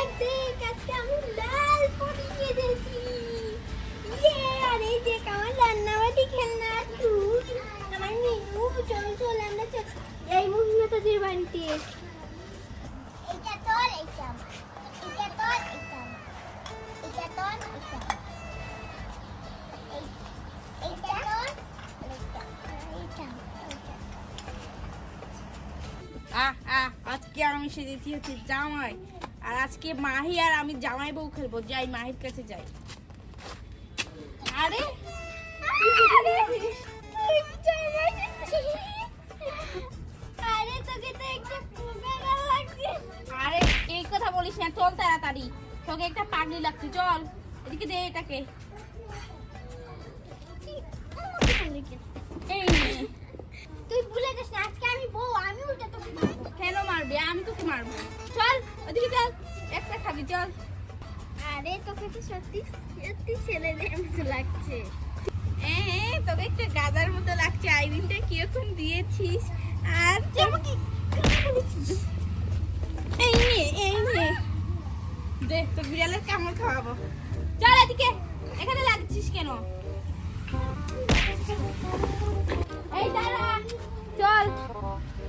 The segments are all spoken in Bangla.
দেখ দেখ আজকে আমি লাল পরি কিনেছি। আর এই দেখ আমার রান্নাবাটি খেলনা তুই আমার মিনু চল চল আমরা চল এই মহিলাদের বাড়িতে। এটা তোর এটা আমার এটা তোর এটা আমার এটা তোর এটা এইটা তোর এটা আজকে আমি সেজেছি হচ্ছে জামাই, আর আজকে মাহি আর আমি জামাই বউ খেলবো। যাই মাহির কাছে যাই। আরে আরে তোকে তো একটা পোকা লাগছে। আরে এই কথা বলিস না, চল তাড়াতাড়ি, তোকে একটা পাগলি লাগছে। চল এদিকে দে এটাকে। এই নে। তুই ভুলে গেছিস না আজকে আমি বউ, আমি উল্টা তোকে মারবো। কেন মারবে? আমি তোকে মারবো। চল ওদিকে চল, একটা খাবি চল। আরে তোকে তো সত্যি সত্যি ছেলেদের মতো লাগছে। তোকে একটা গাদার মতো লাগছে। আইরিনটা কিরকম দিয়েছিস? আর আমাকে বলেছিস এই নে দে, তোর বিড়ালের কামড় খাওয়াবো। চল এদিকে, এখানে লাগছিস কেন? এই দাঁড়া, চল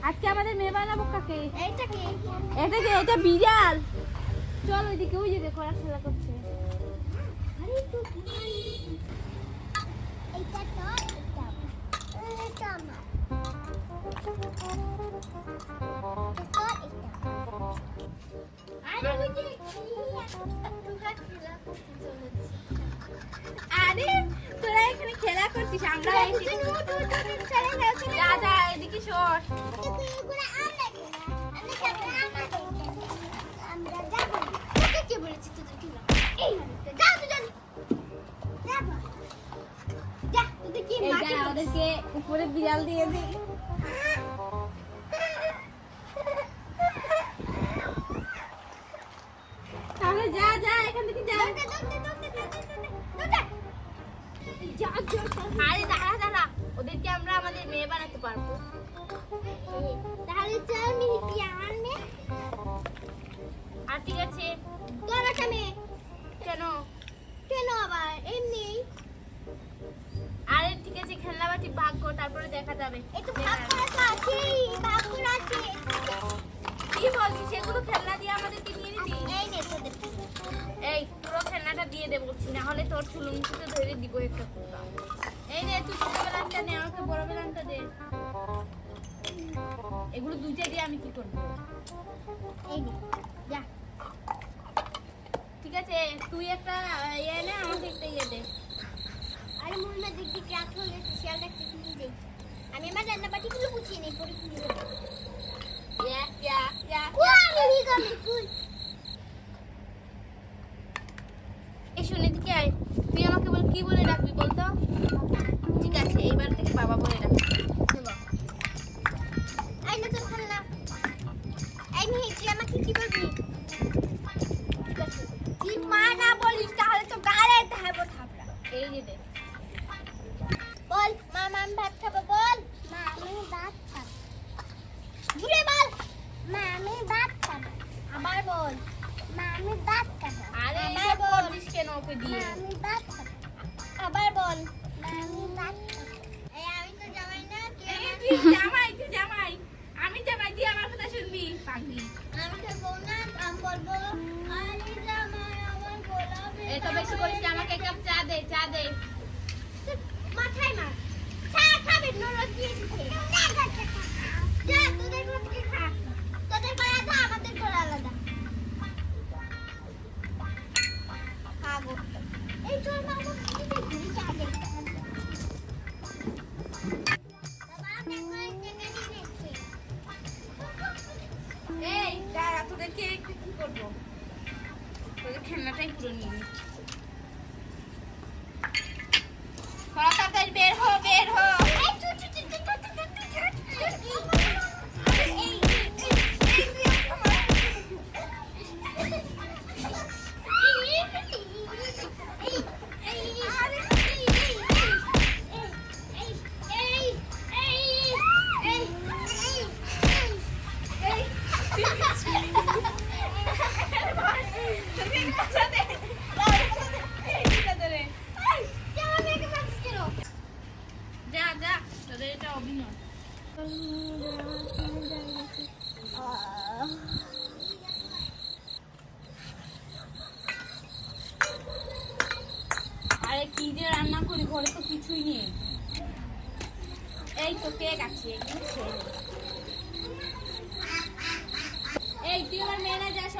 আজকে আমাদের মেয়ে বানাবো কাকে? এইটাকে এটাকে, এটা বিড়াল। চল ওইদিকে, ওই যে দেখো ওরা খেলা করছে। আরে তো এইটা তো এটা আমার আরে তোরা এখানে খেলা করছিস, আমরা যা যা এদিকে সর। ওদেরকে উপরে বিড়াল দিয়ে দিই। তাহলে যা যা এখান থেকে যা। আরে দাঁড়া দাঁড়া, ওদেরকে আমরা আমাদের মেয়ে বানাতে পারবো। তাহলে চল মিহি আমার মেয়ে। আর ঠিক আছে, তোর একটা মেয়ে কেন? কেন আবার এমনি? আরে ঠিক আছে, খেলনা বাটি ভাগ কর, তারপরে দেখা যাবে। একটু ভাগ করা তো আছেই, ভাগ করা আছে। কি বলছিস? সেগুলো খেলনা দিয়ে আমাদেরকে নিয়ে নিবি? এই নে তোদের। এই পুরো খেলনাটা দিয়ে দে বলছি, না হলে তোর চুলুমুচিতে ধরে দিব একটা কুড়া। এই নে, তুই ছোট বেলানটা নে, আমাকে বড় বেলানটা দে। এগুলো দুইটা দিয়ে আমি কি করব? এই নে যা। ঠিক আছে, তুই একটা ইয়ে নে, আমাকে একটা ইয়ে দে। আরে মুন্না দিক দিক রাত হয়ে গেছে, শিয়াল ডাকতে কিনে দেই। আমি আমার রান্না বাটিগুলো গুছিয়ে নেই, পরে কিনে দেবো। এই শুনে দিকে আয়, তুই আমাকে বল কি বলে ডাকবি বলতো? ঠিক আছে, এইবার থেকে বাবা বলে ডাকবি। এই না তোর খেলনা। এই মিহি তুই আমাকে কি বলবি? ঠিক আছে তুই মা না বলিস তাহলে তো গালে দেবো থাপড়া। এই যে দে। বল মা আমি ভাত খাবো। বল মা আমি ভাত খাবো। জুড়ে বল মা আমি ভাত খাবো। আবার বল মা আমি ভাত খাবো। আরে আবার এইসব বল করছিস কেন ওকে মা দিয়ে? আমি ভাত খাবো। আবার বল মা আমি ভাত খাবো। এই আমি তো জামাই না, তুই তুই জামাই আমি জামাই, তুই আমার কথা শুনবি পাগলি। আমি তো বউ না, আমি বলবো আরে জামাই আমার গোলাপি। এই তো বেশি করিস না, আমাকে এক কাপ চা দে, চা দে। মাথায় মার। চা খাবে নরদ দিয়েছে। যা তোদের ঘরকে খা। তোদের ঘর আলাদা, আমাদের ঘর আলাদা। খাবো। এই চল মা আমার কি দেখবি চা দে। বাবা দেখো এই জায়গা নিয়েছে। এই দাঁড়া, তোদেরকে একটু কি করবো? তোদের খেলনাটাই পুরো নিয়ে নি। তাড়াতাড়ি বের হো, বের হো। এই চুপ চুপ চুপ চুপ চুপ চুপ চুপ।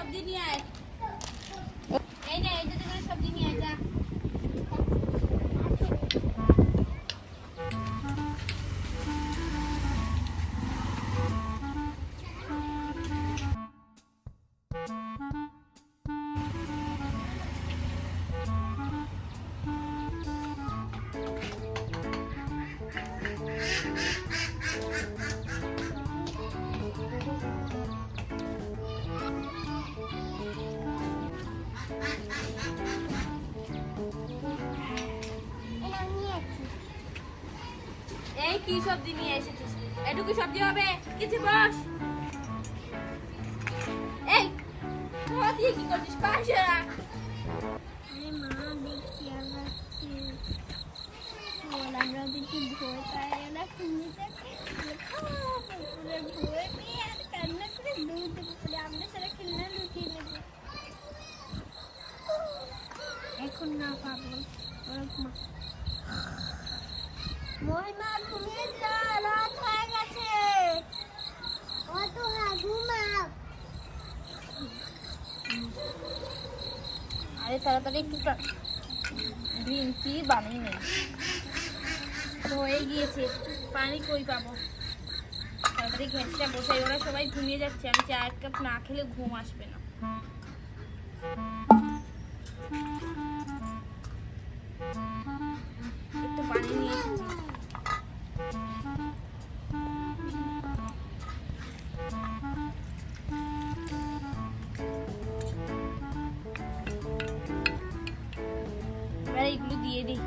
সবজি নিয়ে আয়। এই নে এই দুটো করে সবজি নিয়ে আয় যা। এই কি সবজি নিয়ে এসেছিস? এটুকু সবজি হবে? কিছু বস। এই তোরা দিয়ে কি করছিস? পাশে রাখ। আরে মা দেখছি আমরা আমরা দেখি ভয় পায় ওরা শুনতে পুরো ভয় পেয়ে আর কান্না করে দৌড়তে পড়ে আমরা সারা খেলনা লুকিয়ে নেব এখন না পাবো মহিমা ঘুমিয়ে যা রাত হয়ে গেছে অত ঘুমাও আরে তাড়াতাড়ি একটু গ্রিন টি বানিয়ে নে। হয়ে গিয়েছে, পানি কই পাবো? তাড়াতাড়ি গ্যাসটা বসাই, ওরা সবাই ঘুমিয়ে যাচ্ছে। আমি চা এক কাপ না খেলে ঘুম আসবে না। একটু পানি নিয়ে এসেছি। এবার এইগুলো দিয়ে দিই।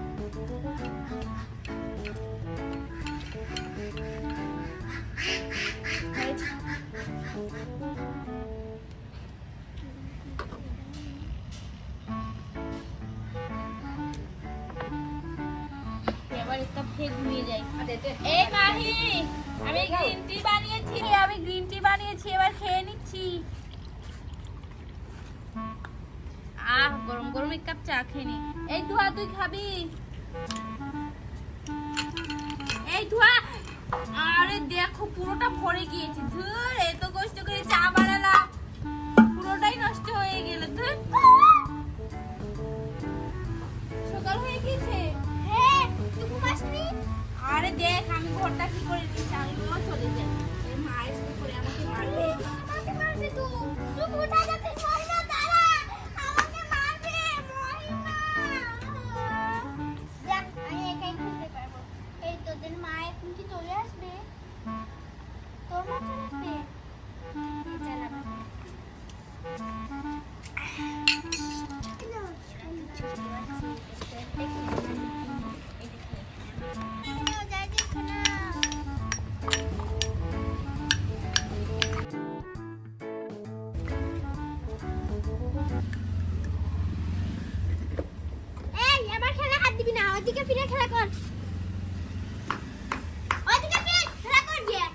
এবার একটা ফের ঘুমিয়ে যাই। এই মাহি, আমি গ্রিন টি বানিয়েছি, এবার খেয়ে নিচ্ছি। গরম গরম এক কাপ চা খেয়ে নি। এই ধোয়া তুই খাবি? এই ধোয়া, আরে দেখো পুরোটা ভরে গিয়েছে। ধুর, এত কষ্ট করে চা বানালাম, পুরোটাই নষ্ট হয়ে গেল। ধুর, সকাল হয়ে গিয়েছে। হ্যাঁ তুই ঘুমাসনি? আরে দেখ আমি ঘরটা কি করে দিয়েছি, আমিও চলে যাই। মা এসে করে আমাকে মারবে। আমাকে মারবে তো তুই কোথায় যাচ্ছিস? মহিমা দাঁড়া, আমাকে মারবে মহিমা। দেখ আমি একাই খেলতে পারবো। এই তোদের মা এখন কি চলে আসবে? তোর মা চলে আসবে? চালাবো ওইদিকে ফিরে খেলা কর, ওইদিকে ফিরে খেলা কর গিয়ে।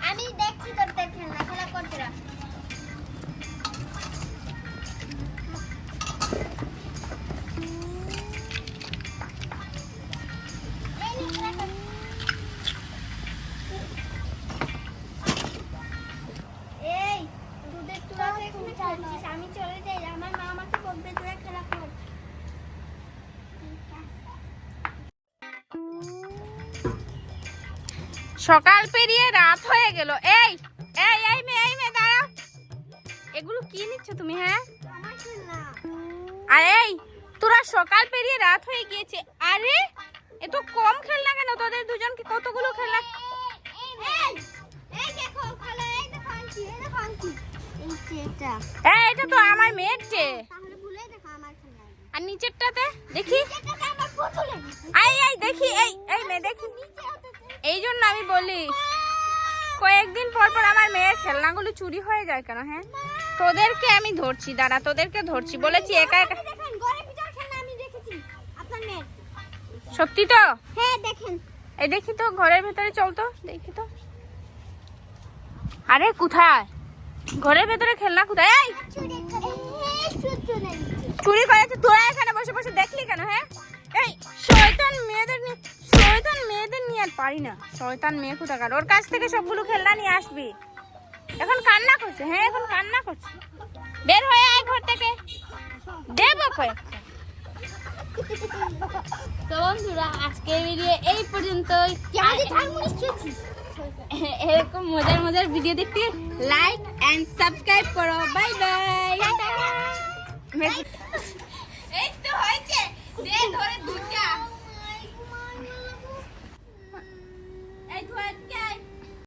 আমি দেখছি তোদের খেলা খেলা করতে রাখ। আমি চলে যাই, আমার মা আমাকে বলবে তোরা খেলা কর। সকাল পেরিয়ে রাত হয়ে গেল। এই এই এই মেয়ে দাঁড়াও, এগুলো কি নিচ্ছ তুমি? হ্যাঁ আমার খেলনা। আর এই তোরা সকাল পেরিয়ে রাত হয়ে গিয়েছে। আরে এত কম খেলনা কেন? তোদের দুজনকে কতগুলো খেলনা। এই দেখো খেলা, এই দেখো আনছি, এই দেখো আনছি। এই চেটা এটা তো আমার মেয়ের চেয়ে। তাহলে ভুলে দেখো আমার খেলনা। আর নিচেরটাতে দেখি। চেটাটা আমার পুতুলে। এই দেখি, এই মেয়ে দেখি। এই জন্য আমি বলি কয়েকদিন পর পর আমার মেয়ের খেলনাগুলো চুরি হয়ে যায় কেন? হ্যাঁ তোদেরকে আমি ধরছি, দাঁড়া তোদেরকে ধরছি। বলেছি একা একা। দেখেন ঘরের ভিতর খেলনা আমি রেখেছি আপনার মেয়ের। সত্যি তো? হ্যাঁ দেখেন। এই দেখি তো ঘরের ভেতরে, চল তো দেখি তো। আরে কোথায়? ঘরের ভেতরে খেলনা কোথায়? এই চুরি করেছে, তোরা এখানে বসে বসে দেখলি কেন? হ্যাঁ, এই শয়তান মেয়েদের নিয়ে আর পারি না। শয়তান মেয়ে কোথাকার, ওর কাছ থেকে সবগুলো খেলনা নিয়ে আসবি। এখন কান্না করছে, হ্যাঁ এখন কান্না করছে। বের হয়ে আয় ঘর থেকে, দেবো কয়েকটা। তো বন্ধুরা, আজকে ভিডিও এই পর্যন্তই। এরকম মজার মজার ভিডিও দেখতে লাইক এন্ড সাবস্ক্রাইব করো। Bye bye.